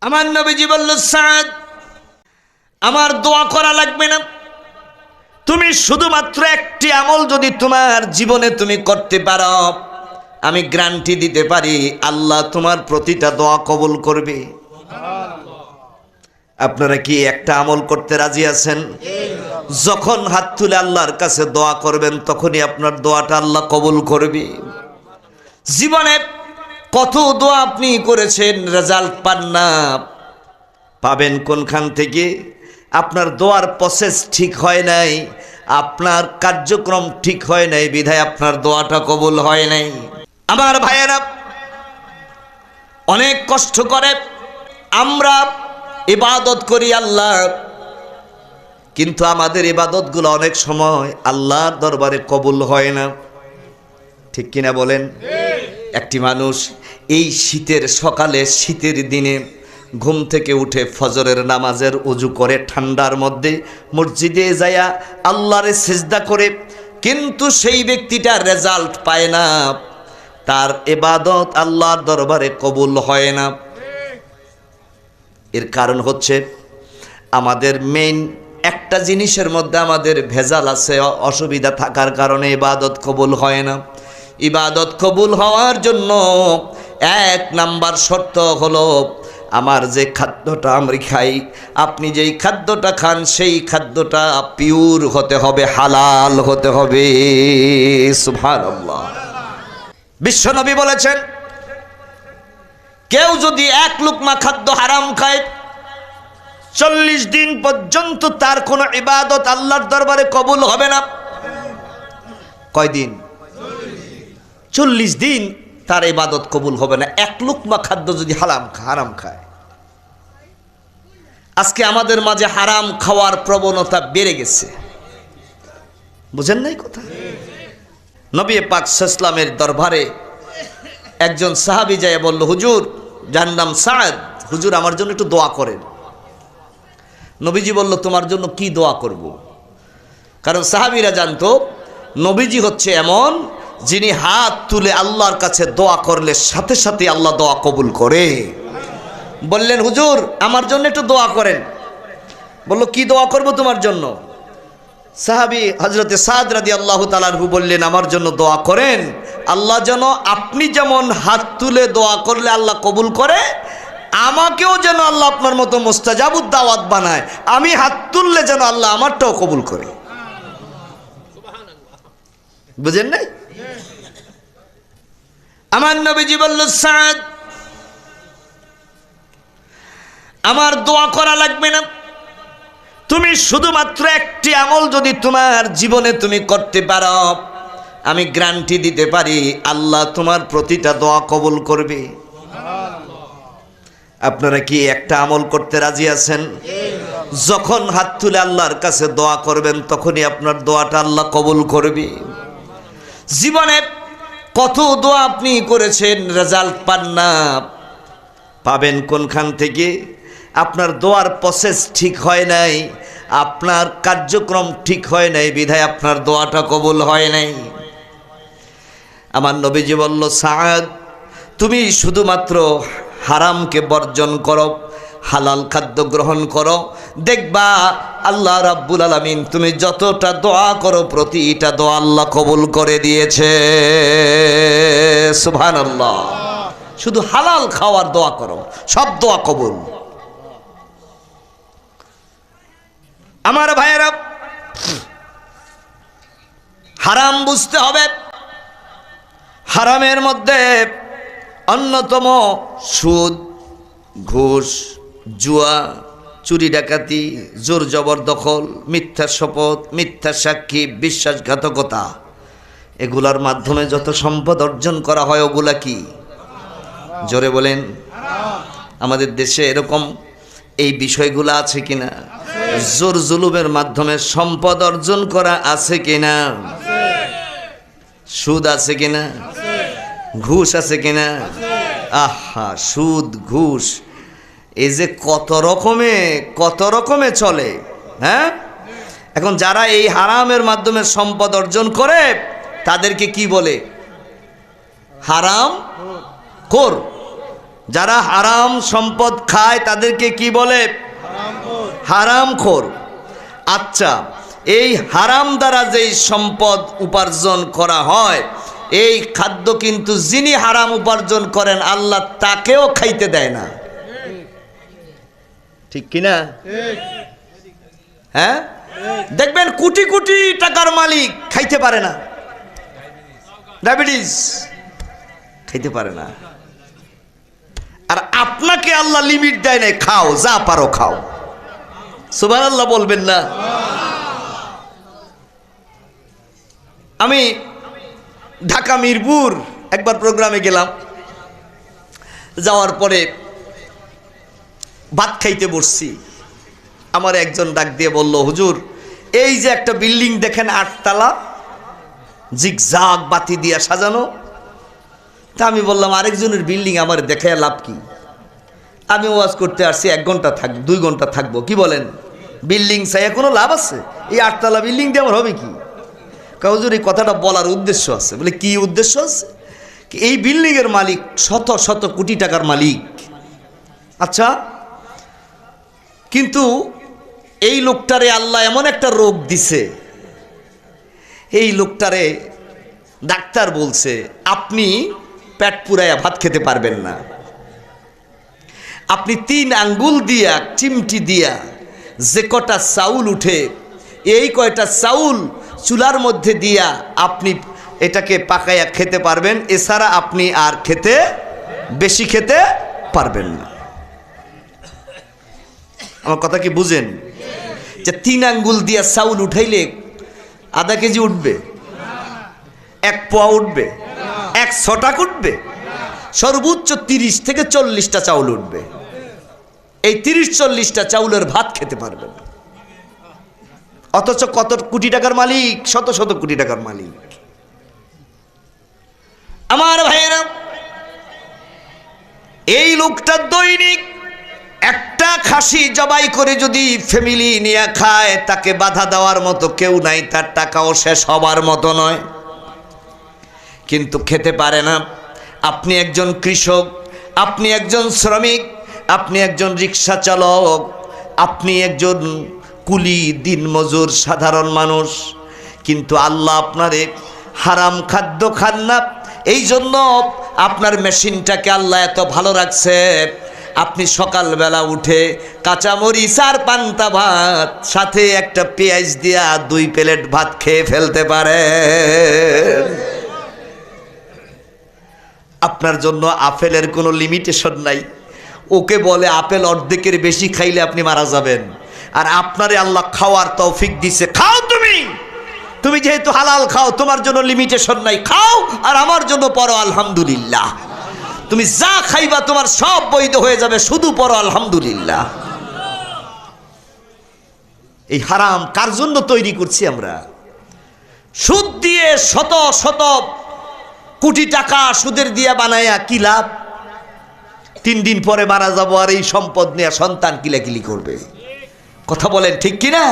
আমার নবীজি বলল, সাদ, আমার দোয়া করা লাগবে না। তুমি শুধুমাত্র একটি আমল যদি তোমার জীবনে তুমি করতে পারো, আমি গ্যারান্টি দিতে পারি আল্লাহ তোমার প্রতিটা দোয়া কবুল করবে। আপনারা কি একটা আমল করতে রাজি আছেন? যখন হাত তুলে আল্লাহর কাছে দোয়া করবেন তখনই আপনার দোয়াটা আল্লাহ কবুল করবে। জীবনে কত দোয়া আপনি করেছেন, রেজাল্ট পান না, পাবেন কোনখান থেকে? আপনার দোয়ার প্রসেস ঠিক হয় নাই, আপনার কার্যক্রম ঠিক হয় নাই, বিধায় আপনার দোয়াটা কবুল হয় নাই। আমার ভাইয়েরা, অনেক কষ্ট করে আমরা ইবাদত করি আল্লাহ, কিন্তু আমাদের ইবাদতগুলো অনেক সময় আল্লাহর দরবারে কবুল হয় না। ঠিক কিনা বলেন? একটি মানুষ এই শীতের সকালে, শীতের দিনে ঘুম থেকে উঠে ফজরের নামাজের ওযু করে ঠান্ডার মধ্যে মসজিদে যায়া আল্লাহরে সিজদা করে, কিন্তু সেই ব্যক্তিটা রেজাল্ট পায় না, তার ইবাদত আল্লাহর দরবারে কবুল হয় না। এর কারণ হচ্ছে আমাদের মেইন একটা জিনিসের মধ্যে আমাদের ভেজাল আছে, অসুবিধা থাকার কারণে ইবাদত কবুল হয় না। ইবাদত কবুল হওয়ার জন্য এক নাম্বার শর্ত হলো, আমার যে খাদ্যটা আমরা খাই, আপনি যেই খাদ্যটা খান সেই খাদ্যটা পিওর হতে হবে, হালাল হতে হবে। সুবহানাল্লাহ। বিশ্বনবী বলেছেন, কেউ যদি এক লুকমা খাদ্য হারাম খায়, 40 দিন পর্যন্ত তার কোনো ইবাদত আল্লাহর দরবারে কবুল হবে না। কয়দিন? 40 দিন তার ইবাদত কবুল হবে না, এক লুকমা খাদ্য যদি হারাম খায়। আজকে আমাদের মাঝে হারাম খাওয়ার প্রবণতা বেড়ে গেছে, বুঝেন নাই কথা? নবী পাক সাল্লাল্লাহু আলাইহি ওয়াসাল্লামের দরবারে একজন সাহাবী যায় বলল, হুজুর, যার নাম সাদ, হুজুর আমার জন্য একটু দোয়া করেন। নবীজি বলল, তোমার জন্য কি দোয়া করব? কারণ সাহাবীরা জানতো নবীজি হচ্ছে এমন যিনি হাত তুলে আল্লাহর কাছে দোয়া করলে সাথে সাথে আল্লাহ দোয়া কবুল করে। বললেন, হুজুর আমার জন্য একটু দোয়া করেন। বলল, কি দোয়া করব তোমার জন্য? সাহাবী হযরতে সাদ রাদিয়াল্লাহু তাআলা আনহু বললেন, আমার জন্য দোয়া করেন, আল্লাহ যেন আপনি যেমন হাত তুলে দোয়া করলে আল্লাহ কবুল করে, আমাকেও যেন আল্লাহ আপনার মতো মুস্তাজাবুদ দাওয়াত বানায়, আমি হাত তুললে যেন আল্লাহ আমারটাও কবুল করে। বুঝেন নাই? আমার নবীজি বলল, সাদ, আমার দোয়া করা লাগবে না। তুমি শুধুমাত্র একটি আমল যদি তোমার জীবনে তুমি করতে পারো, আমি গ্যারান্টি দিতে পারি আল্লাহ তোমার প্রতিটা দোয়া কবুল করবে। আপনারা কি একটা আমল করতে রাজি আছেন? যখন হাত তুলে আল্লাহর কাছে দোয়া করবেন তখনই আপনার দোয়াটা আল্লাহ কবুল করবে। জীবনে কত দোয়া আপনি করেছেন, রেজাল্ট পান না, পাবেন কোনখান থেকে? আপনার দোয়ার প্রসেস ঠিক হয় নাই, আপনার কার্যক্রম ঠিক হয় নাই, বিধায় আপনার দোয়াটা কবুল হয় নাই। আমার নবীজি বলল, সাদ, তুমি শুধুমাত্র হারামকে বর্জন করো, হালাল খাদ্য গ্রহণ করো, দেখবা আল্লাহ রাব্বুল আলামিন তুমি যতটা দোয়া করো প্রতিটা দোয়া আল্লাহ কবুল করে দিয়েছে। সুবহানাল্লাহ। শুধু হালাল খাওয়ার দোয়া করো, সব দোয়া কবুল। আমার ভাইয়েরা, হারাম বুঝতে হবে। হারামের মধ্যে অন্যতম সুদ, ঘুষ, জুয়া, চুরি ডাকাতি, জোর জবরদখল, মিথ্যা শপথ, মিথ্যা সাক্ষী, বিশ্বাসঘাতকতা, এগুলার মাধ্যমে যত সম্পদ অর্জন করা হয় ওগুলা কি? জোরে বলেন। আমাদের দেশে এরকম এই বিষয়গুলো আছে কিনা? জোর জুলুমের মাধ্যমে সম্পদ অর্জন করা আছে কিনা? সুদ আছে কিনা? ঘুষ আছে কিনা? আহা, সুদ, ঘুষ, এই যে কত রকমে চলে। হ্যাঁ, এখন যারা এই হারামের মাধ্যমে সম্পদ অর্জন করে তাদেরকে কি বলে? হারাম খোর। যারা হারাম সম্পদ খায় তাদেরকে কি বলে? হারামখোর। আচ্ছা, এই হারাম দ্বারা যেই সম্পদ উপার্জন করা হয়, এই খাদ্য কিন্তু যিনি হারাম উপার্জন করেন আল্লাহ তাকেও খাইতে দেয় না, ঠিক কিনা? হ্যাঁ, দেখবেন কোটি কোটি টাকার মালিক খাইতে পারে না, ডায়াবেটিস, খাইতে পারে না। আর আপনাকে আল্লাহ লিমিট দেয় নাই, খাও যা পারো খাও। সুবহানাল্লাহ বলবেন না? আমি ঢাকা মিরপুর একবার প্রোগ্রামে গেলাম, যাওয়ার পরে ভাত খাইতে বসছি। আমার একজন ডাক দিয়ে বলল, হুজুর এই যে একটা বিল্ডিং দেখেন 8 তলা, জিগজাগ বাতি দিয়া সাজানো। তা আমি বললাম, আরেকজনের বিল্ডিং আমার দেখে লাভ কি? আমি ওয়াজ করতে আসছি, 1 ঘন্টা থাকবো, 2 ঘন্টা থাকবো, কি বলেন? বিল্ডিং চাই কোনো লাভ আছে? এই 8 তলা বিল্ডিং দিয়ে আমার হবে কি? হুজুর এই কথাটা বলার উদ্দেশ্য আছে। বলে কি উদ্দেশ্য আছে? এই বিল্ডিংয়ের মালিক শত শত কোটি টাকার মালিক। আচ্ছা, কিন্তু এই লোকটারে আল্লাহ এমন একটা রোগ দিছে, এই লোকটারে ডাক্তার বলছে আপনি পেট পুরাইয়া ভাত খেতে পারবেন না, আপনি 3 আঙ্গুল দিয়া চিমটি দিয়া যে কটা চাউল উঠে, এই কয়টা চাউল চুলার মধ্যে দিয়া আপনি এটাকে পাকাইয়া খেতে পারবেন, এছাড়া আপনি আর বেশি খেতে পারবেন না। আমার কথা কি বুঝেন? যে 3 আঙ্গুল দিয়া চাউল উঠাইলে আধা কেজি উঠবে, 1 পোয়া উঠবে, 1 ছটাক উঠবে, সর্বোচ্চ 30 থেকে 40টা চাউল উঠবে। এই 30-40টা চাউলের ভাত খেতে পারবেন। অথচ কত কোটি টাকার মালিক, শত শত কোটি টাকার মালিক। আমার ভাইয়েরা, এই লোকটা দৈনিক একটা খাসি জবাই করে যদি ফ্যামিলি নিয়ে খায়, তাকে বাধা দেওয়ার মতো কেউ নাই, তার টাকাও শেষ হবার মতো নয়, কিন্তু খেতে পারে না। আপনি একজন কৃষক, আপনি একজন শ্রমিক, আপনি একজন রিক্সা চালক, আপনি একজন কুলি দিনমজুর সাধারণ মানুষ, কিন্তু আল্লাহ আপনারে হারাম খাদ্য খান না। এই জন্য আপনার মেশিনটাকে আল্লাহ এত ভালো রাখছে, আপনি সকালবেলা উঠে কাঁচামরিচ আর পান্তা ভাত সাথে একটা পেঁয়াজ দিয়া 2 প্লেট ভাত খেয়ে ফেলতে পারেন। আপনার জন্য আপেলের কোনো লিমিটেশন নাই। ওকে বলে আপেল অর্ধেকের বেশি খাইলে আপনি মারা যাবেন, আর আপনারে আল্লাহ খাওয়ার তৌফিক দিছে, খাও তুমি যেহেতু হালাল খাও, তোমার জন্য লিমিটেশন নাই, খাও আর আমার জন্য পড়ো আলহামদুলিল্লাহ। তুমি যা খাইবা তোমার সব বৈধ হয়ে যাবে, শুধু পড়ো আলহামদুলিল্লাহ। এই হারাম কার জন্য তৈরি করছি আমরা? সুদ দিয়ে শত শত কোটি টাকা সুদের দিয়া বানায়া কি লাভ? 3 দিন পরে মারা যাবো, আর এই সম্পদ নিয়ে সন্তান কিলাকিলি করবে। কথা বলেন ঠিক কিনা?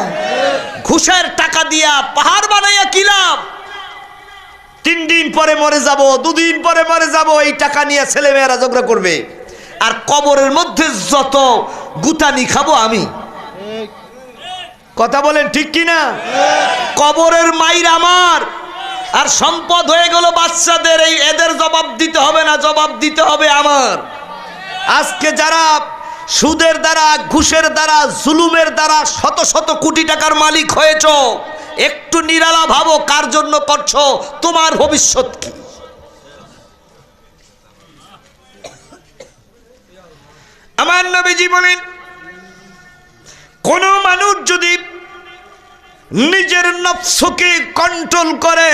ঘুষের টাকা দিয়া পাহাড় বানাইয়া কি লাভ? 3 দিন পরে মরে যাব, 2 দিন পরে মরে যাব, এই টাকা নিয়ে ছেলেমেয়েরা ঝগড়া করবে, আর কবরের মধ্যে যত গুতানি খাবো আমি। কথা বলেন ঠিক কিনা? কবরের মাইর আমার, আর সম্পদ হয়ে গেল বাচ্চাদের। এই এদের জবাব দিতে হবে না, জবাব দিতে হবে আমার। আজকে যারা সুদের দ্বারা, ঘুষের দ্বারা, জুলুমের দ্বারা শত শত কোটি টাকার মালিক হয়েছ, একটু নিরালা ভাবো কার জন্য করছো, তোমার ভবিষ্যৎ কি? আমার নবীজি বলেন, কোন মানুষ যদি নিজের নফসকে কন্ট্রোল করে,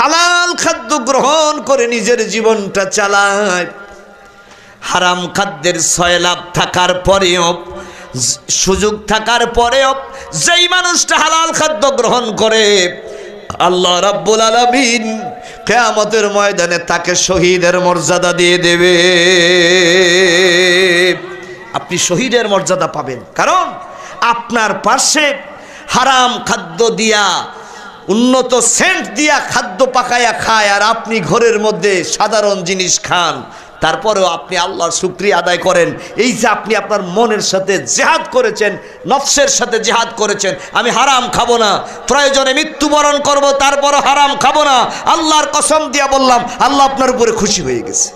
হালাল খাদ্য গ্রহণ করে নিজের জীবনটা চালায়, হারাম খাদ্যের সয়লাভ থাকার পরেও, সুযোগ থাকার পরেও যেই মানুষটা হালাল খাদ্য গ্রহণ করে, আল্লাহ রাব্বুল আলামিন কিয়ামতের ময়দানে তাকে শহীদের মর্যাদা দিয়ে দেবে। আপনি শহীদের মর্যাদা পাবেন, কারণ আপনার পাশে হারাম খাদ্য দিয়া, উন্নত সেন্ট দিয়া খাদ্য পাকায়া খায়, আর আপনি ঘরের মধ্যে সাধারণ জিনিস খান, তারপরেও আপনি আল্লাহর শুকরিয়া আদায় করেন। এই যে আপনি আপনার মনের সাথে জিহাদ করেছেন, নফসের সাথে জিহাদ করেছেন, আমি হারাম খাবো না, প্রয়োজনে মৃত্যুবরণ করব, তারপরও হারাম খাবো না, আল্লাহর কসম দিয়া বললাম, আল্লাহ আপনার উপরে খুশি হয়ে গেছে।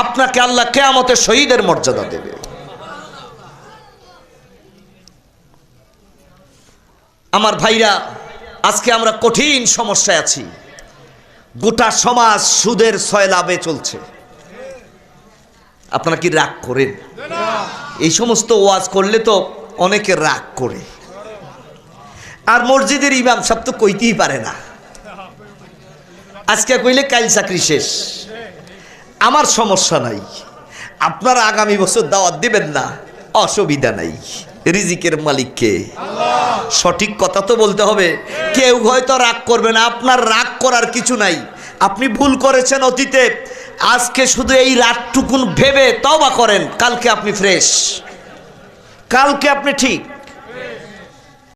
আপনাকে আল্লাহ কিয়ামতে শহীদের মর্যাদা দেবে। আমার ভাইরা, আজকে আমরা কঠিন সমস্যায় আছি। গোটা সমাজ সুদের সয়লাবে চলছে। আপনারা কি রাগ করেন? এই সমস্ত ওয়াজ করলে তো অনেকে রাগ করে, আর মসজিদের ইমাম সাহেব তো কইতেই পারে না, আজকে কইলে কাল চাকরি শেষ। আমার সমস্যা নাই, আপনারা আগামী বছর দাওয়াত দিবেন না, অসুবিধা নাই, রিজিকের মালিককে। সঠিক কথা তো বলতে হবে। কেউ হয়তো রাগ করবে না, আপনার রাগ করার কিছু নাই। আপনি ভুল করেছেন অতীতে, আজকে শুধু এই রাতটুকুন ভেবে তওবা করেন, কালকে আপনি ফ্রেশ, কালকে আপনি ঠিক।